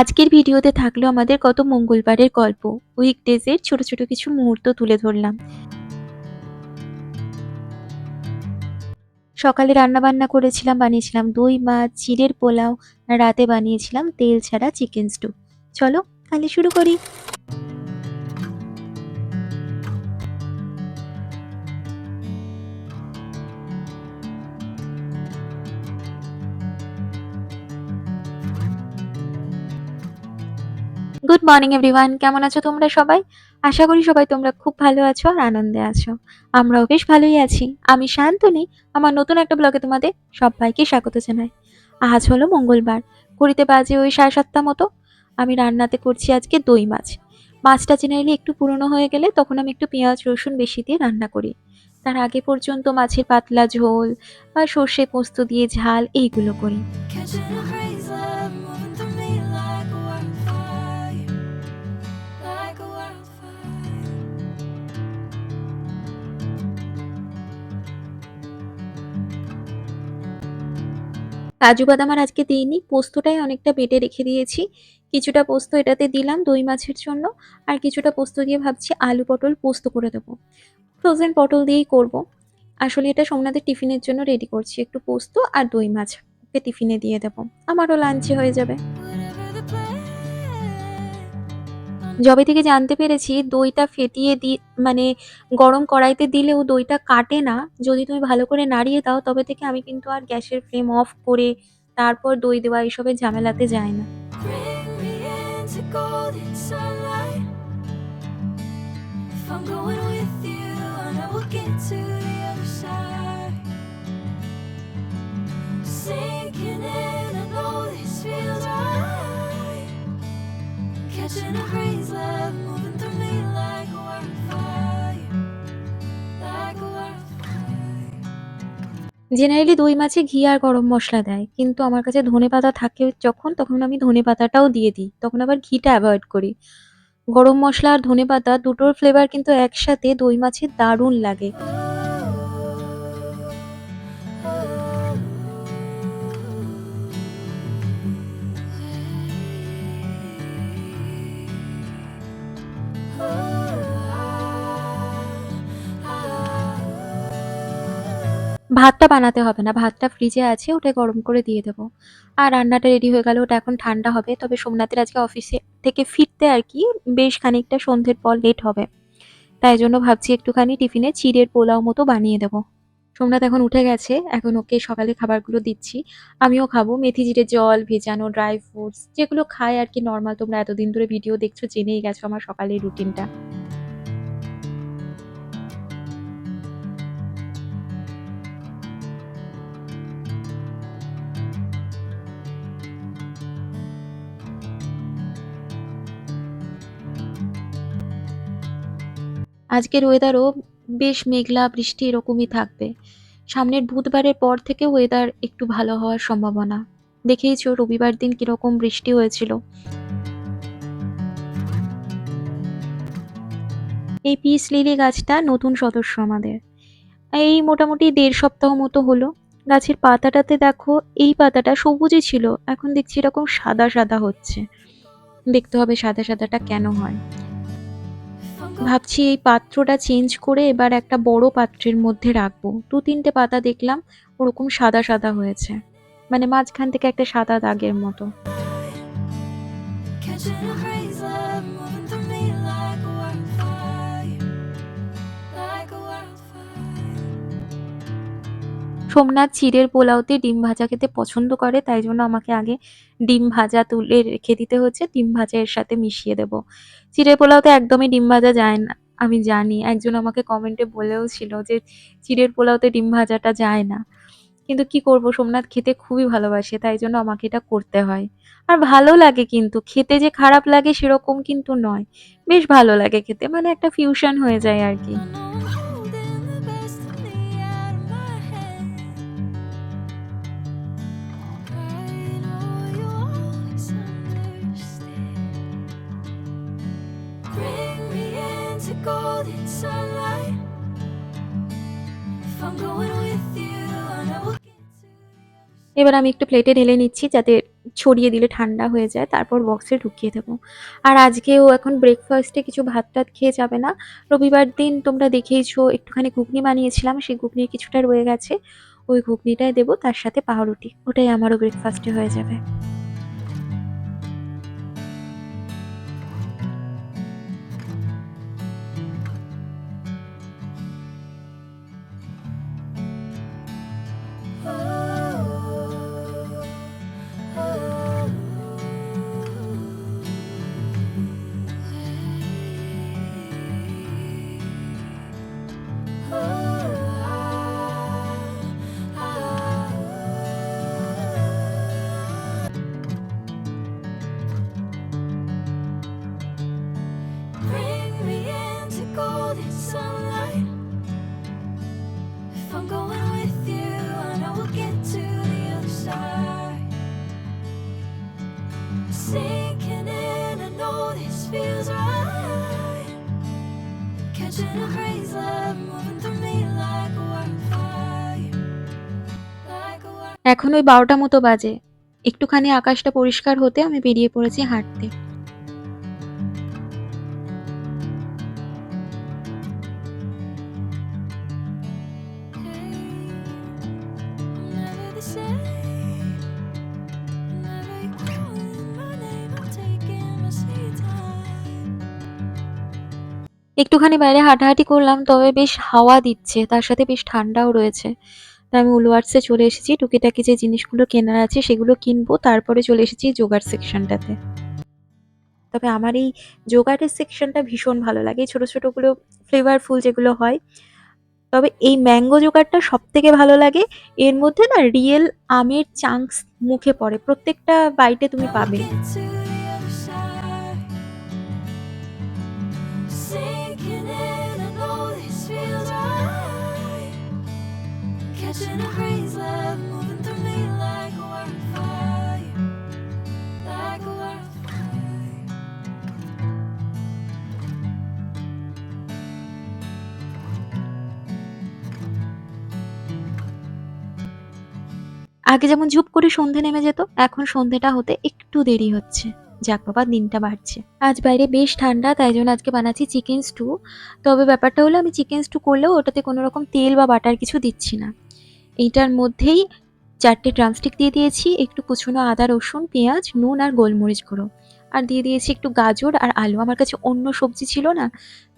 আজকের ভিডিওতে থাকলো আমাদের গত মঙ্গলবারের গল্প। উইকডেজের ছোট ছোট কিছু মুহূর্ত তুলে ধরলাম। সকালে রান্নাবান্না করেছিলাম, বানিয়েছিলাম দই মাছ, চিড়ের পোলাও, আর রাতে বানিয়েছিলাম তেল ছাড়া চিকেন স্টু। চলো তাহলে শুরু করি। গুড মর্নিং এভরিওয়ান, কেমন আছো তোমরা সবাই? আশা করি সবাই তোমরা খুব ভালো আছো আর আনন্দে আছো। আমরাও বেশ ভালোই আছি। আমি শান্তনী। আমার নতুন একটা ব্লগে তোমাদের সবাইকে স্বাগত জানাই। আজ হলো মঙ্গলবার, ঘড়িতে বাজে ওই 7:30 মতো। আমি রান্নাতে করছি আজকে দই মাছ। মাছটা জেনারেলি একটু পুরনো হয়ে গেলে তখন আমি একটু পেঁয়াজ রসুন বেশি দিয়ে রান্না করি। তার আগে পর্যন্ত মাছের পাতলা ঝোল বা সর্ষে পোস্ত দিয়ে ঝাল এইগুলো করি। কাজু বাদাম আর আজকে দিইনি, পোস্তটাই অনেকটা বেটে রেখে দিয়েছি। কিছুটা পোস্ত এটাতে দিলাম দই মাছের জন্য, আর কিছুটা পোস্ত দিয়ে ভাবছি আলু পটল পোস্ত করে দেবো। ফ্রোজেন পটল দিয়েই করব। আসলে এটা সোমনাথের টিফিনের জন্য রেডি করছি, একটু পোস্ত আর দই মাছ ওকে টিফিনে দিয়ে দেবো, আমারও লাঞ্চে হয়ে যাবে। যবে থেকে জানতে পেরেছি দইটা ফেটিয়ে মানে গরম কড়াইতে দিলেও দইটা কাটে না, যদি তুমি ভালো করে নাড়িয়ে দাও, তবে থেকে আমি কিন্তু আর গ্যাসের ফ্লেম অফ করে তারপর দই দেওয়া এসবের ঝামেলাতে যাই না। Catching a breeze, love moving through me like a wildfire, like a wildfire. Generally দই মাছে ঘি আর গরম মশলা দেয়, কিন্তু আমার কাছে ধনেপাতা থাকে যখন, তখন আমি ধনেপাতাটাও দিয়ে দিই, তখন আবার ঘিটা অ্যাভয়েড করি। গরম মশলা আর ধনেপাতা দুটোর ফ্লেভার কিন্তু একসাথে দই মাছে দারুণ লাগে। ভাতটা বানাতে হবে না, ভাতটা ফ্রিজে আছে, ওটা গরম করে দিয়ে দেবো। আর রান্নাটা রেডি হয়ে গেল, ওটা এখন ঠান্ডা হবে। তবে সোমনাথের আজকে অফিসে থেকে ফিরতে আর কি বেশ খানিকটা সন্ধ্যের পর লেট হবে, তাই জন্য ভাবছি একটুখানি টিফিনে চিড়ের পোলাও মতো বানিয়ে দেবো। সোমনাথ এখন উঠে গেছে, এখন ওকে সকালে খাবারগুলো দিচ্ছি। আমিও খাবো মেথি জিরে জল ভেজানো ড্রাই ফ্রুটস, যেগুলো খায় আর কি নর্মাল। তোমরা এতদিন ধরে ভিডিও দেখছো, জেনেই গেছো আমার সকালের রুটিনটা। আজকের ওয়েদারও বেশ মেঘলা বৃষ্টি এরকমই থাকবে। সামনের বুধবারের পর থেকে ওয়েদার একটু ভালো হওয়ার সম্ভাবনা। দেখেইছো রবিবার দিন কিরকম বৃষ্টি হয়েছিল। এই পিস লিলি গাছটা নতুন সদস্য আমাদের। এই মোটামুটি ১.৫ সপ্তাহ মতো হলো। গাছের পাতাটাতে দেখো, এই পাতাটা সবুজই ছিল, এখন দেখছি এরকম সাদা সাদা হচ্ছে। দেখতে হবে সাদা সাদাটা কেন হয়। ভাবছি এই পাত্রটা চেঞ্জ করে এবার একটা বড় পাত্রের মধ্যে রাখবো। ২-৩টে পাতা দেখলাম ওরকম সাদা সাদা হয়েছে, মানে মাঝখান থেকে একটা সাদা দাগের মতো। সোমনাথ চিড়ের পোলাওতে ডিম ভাজা খেতে পছন্দ করে, তাই জন্য আমাকে আগে ডিম ভাজা তুলে রেখে দিতে হচ্ছে, ডিম ভাজা এর সাথে মিশিয়ে দেবো। চিড়ের পোলাওতে একদমই ডিম ভাজা যায় না, আমি জানি। একজন আমাকে কমেন্টে বলেও ছিল যে চিড়ের পোলাওতে ডিম ভাজাটা যায় না, কিন্তু কি করব, সোমনাথ খেতে খুবই ভালোবাসে, তাই জন্য আমাকে এটা করতে হয়। আর ভালো লাগে, কিন্তু খেতে যে খারাপ লাগে সেরকম কিন্তু নয়, বেশ ভালো লাগে খেতে, মানে একটা ফিউশন হয়ে যায় আর কি। এবার আমি একটু প্লেটে ঢেলে নিচ্ছি যাতে ছড়িয়ে দিলে ঠান্ডা হয়ে যায়। তারপর বক্সে ঢুকিয়ে দেবো। আর আজকেও এখন ব্রেকফাস্টে কিছু ভাত-টাত খেয়ে যাবে না। রবিবার দিন তোমরা দেখেইছো একটুখানি ঘুগনি বানিয়েছিলাম। সেই ঘুগনির কিছুটা রয়ে গেছে। ওই ঘুগনিটাই দেবো তার সাথে পাউরুটি। ওটাই আমারও ব্রেকফাস্টে হয়ে যাবে। Bring me into golden sunlight. If I'm going with you, I know we'll get to the other side. Sinking in, I know this feels right. Catching a breeze, love moving through me like a wildfire. Like a wildfire. এখন ওই ১২টা মতো বাজে। একটুখানি আকাশটা পরিষ্কার হতে আমি বেরিয়ে পড়েছি হাঁটতে। Never the same. Never you calling my name, I'm taking my sweet time. একটুখানি বাইরে হাঁটাহাঁটি করলাম, তবে বেশ হাওয়া দিচ্ছে, তার সাথে বেশ ঠান্ডাও রয়েছে। তাই আমি উলওয়ার্থসে চলে এসেছি। টুকিটাকি যে জিনিসগুলো কেনার আছে সেগুলো কিনবো, তারপরে চলে এসেছি জোগাড় সেকশনটাতে। তবে আমার এই জোগাড়ের সেকশনটা ভীষণ ভালো লাগে। এই ছোট, ছোটগুলো ফ্লেভারফুল যেগুলো হয়। তবে এই ম্যাঙ্গো জোগাড়টা সবথেকে ভালো লাগে। এর মধ্যে না রিয়েল আমের চাঙ্কস মুখে পড়ে। প্রত্যেকটা বাইটে তুমি We'll পাবে। get to the other side. Sinking in, I know this feels right. Catching a breeze, love moving through me like a wildfire. Like a wildfire. আগে যেমন ঝুপ করে সন্ধে নেমে যেত, এখন সন্ধেটা হতে একটু দেরি হচ্ছে। যাক বাবা, দিনটা বাড়ছে। আজ বাইরে বেশ ঠান্ডা, তাই জন্য আজকে বানাচ্ছি চিকেন স্টু। তবে ব্যাপারটা হলো আমি চিকেন স্টু করলেও ওটাতে কোনো রকম তেল বা বাটার কিছু দিচ্ছি না। এইটার মধ্যেই ৪টে ড্রামস্টিক দিয়ে দিয়েছি, একটু কুচনো আদা, রসুন, পেঁয়াজ, নুন আর গোলমরিচ গুঁড়ো। আর দিয়ে দিয়েছি একটু গাজর আর আলু। আমার কাছে অন্য সবজি ছিল না,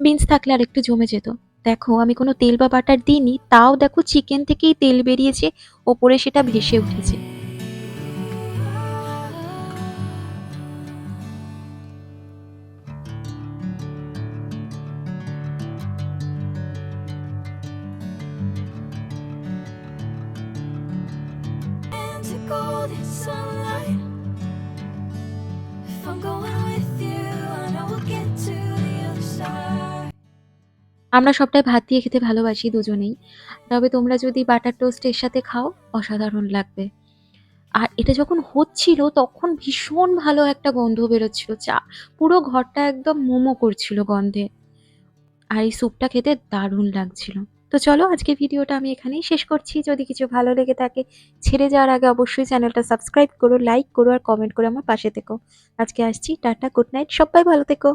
বিনস থাকলে আর একটু জমে যেত। দেখো আমি কোনো তেল বা বাটার দিইনি, তাও দেখো চিকেন থেকেই তেল বেরিয়েছে, ওপরে সেটা ভেসে উঠেছে। Into golden sunlight. If I'm going with you, I know we'll get to the other side. আমরা সবটাই ভাত দিয়ে খেতে ভালোবাসি দুজনেই। তবে তোমরা যদি বাটার টোস্ট এর সাথে খাও, অসাধারণ লাগবে। আর এটা যখন হচ্ছিল তখন ভীষণ ভালো একটা গন্ধ বেরোচ্ছিল। পুরো ঘরটা একদম মোমো করছিল গন্ধে। আর এই স্যুপটা খেতে দারুণ লাগছিল। তো চলো আজকের ভিডিওটা আমি এখানেই শেষ করছি। যদি কিছু ভালো লেগে থাকে, ছেড়ে যাওয়ার আগে অবশ্যই চ্যানেলটা সাবস্ক্রাইব করো, লাইক করো আর কমেন্ট করে আমার পাশে থেকো। আজকে আসছি। Tata, good night. সবাই ভালো থেকো।